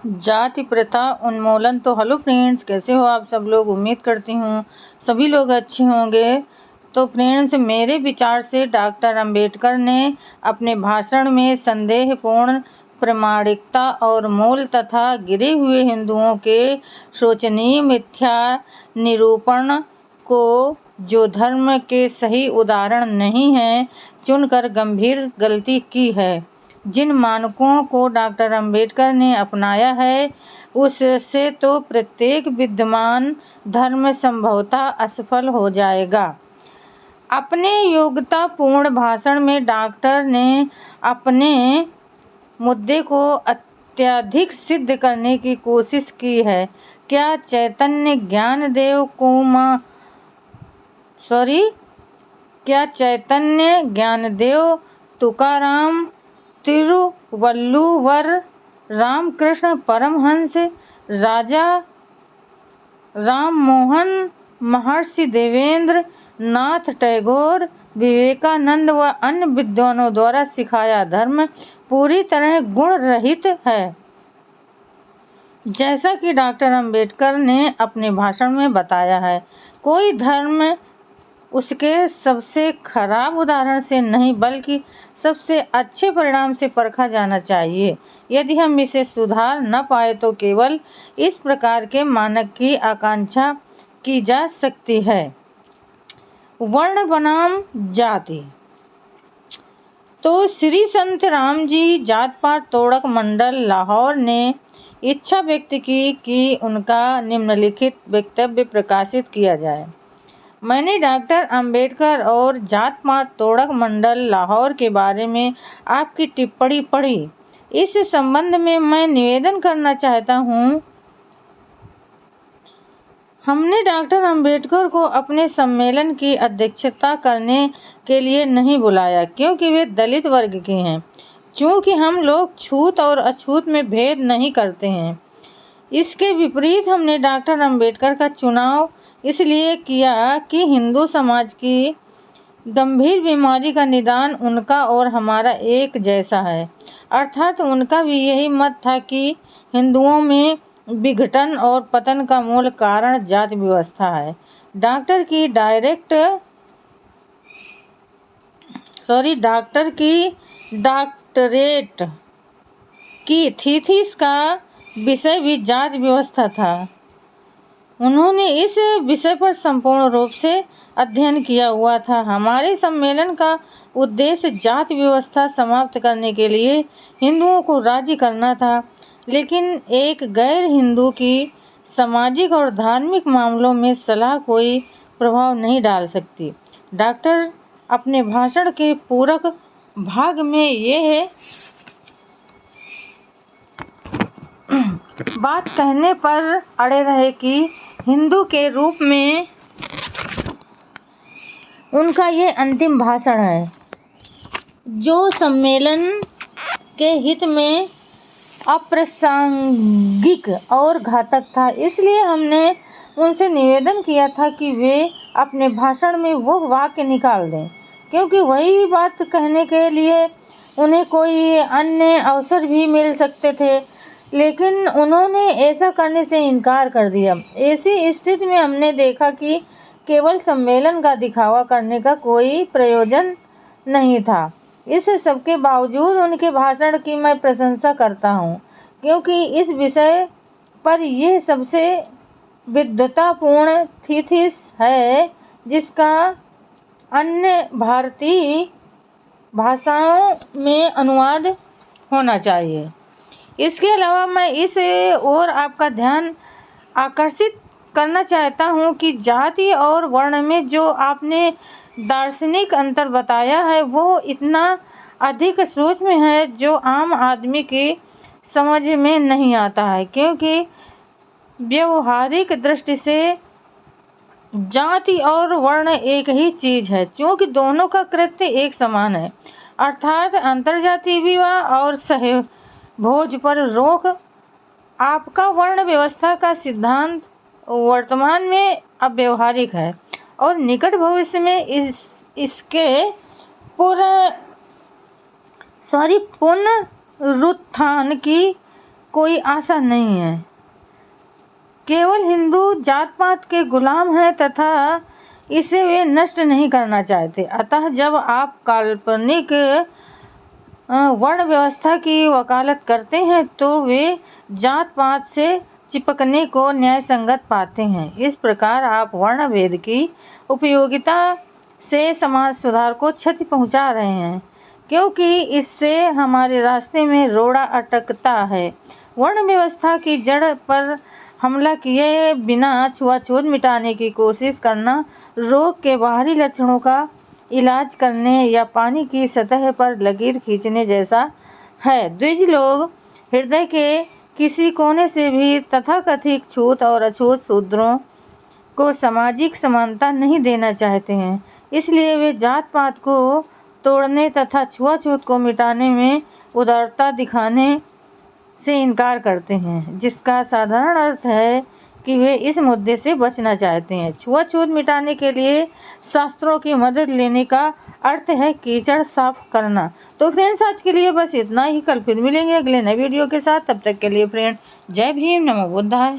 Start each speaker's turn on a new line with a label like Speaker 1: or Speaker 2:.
Speaker 1: जाति प्रथा उन्मूलन। तो हेलो फ्रेंड्स, कैसे हो आप सब लोग। उम्मीद करती हूँ सभी लोग अच्छे होंगे। तो फ्रेंड्स, मेरे विचार से डॉक्टर अंबेडकर ने अपने भाषण में संदेहपूर्ण प्रामाणिकता और मूल तथा गिरे हुए हिंदुओं के शोचनीय मिथ्या निरूपण को, जो धर्म के सही उदाहरण नहीं है, चुनकर गंभीर गलती की है। जिन मानकों को डॉक्टर अंबेडकर ने अपनाया है, उससे तो प्रत्येक विद्यमान धर्म संभवतः असफल हो जाएगा। अपने योग्यतापूर्ण भाषण में डॉक्टर ने अपने मुद्दे को अत्यधिक सिद्ध करने की कोशिश की है। क्या चैतन्य ज्ञानदेव, तुकाराम, तिरुवल्लुवर, रामकृष्ण परमहंस, राजा राममोहन, महर्षि देवेंद्र नाथ टैगोर, विवेकानंद व अन्य विद्वानों द्वारा सिखाया धर्म पूरी तरह गुण रहित है। जैसा कि डॉक्टर अंबेडकर ने अपने भाषण में बताया है, कोई धर्म उसके सबसे खराब उदाहरण से नहीं बल्कि सबसे अच्छे परिणाम से परखा जाना चाहिए। यदि हम इसे सुधार न पाए तो केवल इस प्रकार के मानक की आकांक्षा की जा सकती है। वर्ण बनाम जाति। तो श्री संत राम जी जात पात तोड़क मंडल लाहौर ने इच्छा व्यक्त की कि उनका निम्नलिखित वक्तव्य प्रकाशित किया जाए। मैंने डॉक्टर अंबेडकर और जात पात तोड़क मंडल लाहौर के बारे में आपकी टिप्पणी पढ़ी। इस संबंध में मैं निवेदन करना चाहता हूँ। हमने डॉक्टर अंबेडकर को अपने सम्मेलन की अध्यक्षता करने के लिए नहीं बुलाया क्योंकि वे दलित वर्ग के हैं। चूँकि हम लोग छूत और अछूत में भेद नहीं करते हैं। इसके विपरीत हमने डॉक्टर अंबेडकर का चुनाव इसलिए किया कि हिंदू समाज की गंभीर बीमारी का निदान उनका और हमारा एक जैसा है। अर्थात उनका भी यही मत था कि हिंदुओं में विघटन और पतन का मूल कारण जाति व्यवस्था है। डॉक्टर की डॉक्टरेट की थीसिस का विषय भी जाति व्यवस्था था। उन्होंने इस विषय पर संपूर्ण रूप से अध्ययन किया हुआ था। हमारे सम्मेलन का उद्देश्य जाति व्यवस्था समाप्त करने के लिए हिंदुओं को राजी करना था, लेकिन एक गैर हिंदू की सामाजिक और धार्मिक मामलों में सलाह कोई प्रभाव नहीं डाल सकती। डॉक्टर अपने भाषण के पूरक भाग में यह बात कहने पर अड़े रहे कि हिंदू के रूप में उनका ये अंतिम भाषण है, जो सम्मेलन के हित में अप्रासंगिक और घातक था। इसलिए हमने उनसे निवेदन किया था कि वे अपने भाषण में वो वाक्य निकाल दें, क्योंकि वही बात कहने के लिए उन्हें कोई अन्य अवसर भी मिल सकते थे, लेकिन उन्होंने ऐसा करने से इनकार कर दिया। ऐसी स्थिति में हमने देखा कि केवल सम्मेलन का दिखावा करने का कोई प्रयोजन नहीं था। इस सबके बावजूद उनके भाषण की मैं प्रशंसा करता हूँ, क्योंकि इस विषय पर यह सबसे विद्वतापूर्ण थीसिस है जिसका अन्य भारतीय भाषाओं में अनुवाद होना चाहिए। इसके अलावा मैं इस ओर आपका ध्यान आकर्षित करना चाहता हूँ कि जाति और वर्ण में जो आपने दार्शनिक अंतर बताया है वो इतना अधिक सूक्ष्म है जो आम आदमी की समझ में नहीं आता है, क्योंकि व्यवहारिक दृष्टि से जाति और वर्ण एक ही चीज है, क्योंकि दोनों का कृत्य एक समान है, अर्थात अंतरजातीय विवाह और सहभोज पर रोक। आपका वर्ण व्यवस्था का सिद्धांत वर्तमान में अव्यवहारिक है और निकट भविष्य में इसके पुनरुत्थान की कोई आशा नहीं है। केवल हिंदू जात पात के गुलाम हैं तथा इसे वे नष्ट नहीं करना चाहते। अतः जब आप काल्पनिक वर्ण व्यवस्था की वकालत करते हैं तो वे जात पात से चिपकने को न्याय संगत पाते हैं। इस प्रकार आप वर्ण भेद की उपयोगिता से समाज सुधार को क्षति पहुंचा रहे हैं, क्योंकि इससे हमारे रास्ते में रोड़ा अटकता है। वर्ण व्यवस्था की जड़ पर हमला किए बिना छुआछूत मिटाने की कोशिश करना रोग के बाहरी लक्षणों का इलाज करने या पानी की सतह पर लकीर खींचने जैसा है। द्विज लोग हृदय के किसी कोने से भी तथाकथित छूत और अछूत शूद्रों को सामाजिक समानता नहीं देना चाहते हैं। इसलिए वे जात पात को तोड़ने तथा छुआछूत को मिटाने में उदारता दिखाने से इनकार करते हैं, जिसका साधारण अर्थ है कि वे इस मुद्दे से बचना चाहते हैं। छुआछूत मिटाने के लिए शास्त्रों की मदद लेने का अर्थ है कीचड़ साफ करना। तो फ्रेंड्स, आज के लिए बस इतना ही। कल फिर मिलेंगे अगले नए वीडियो के साथ। तब तक के लिए फ्रेंड, जय भीम, नमो बुद्धाय।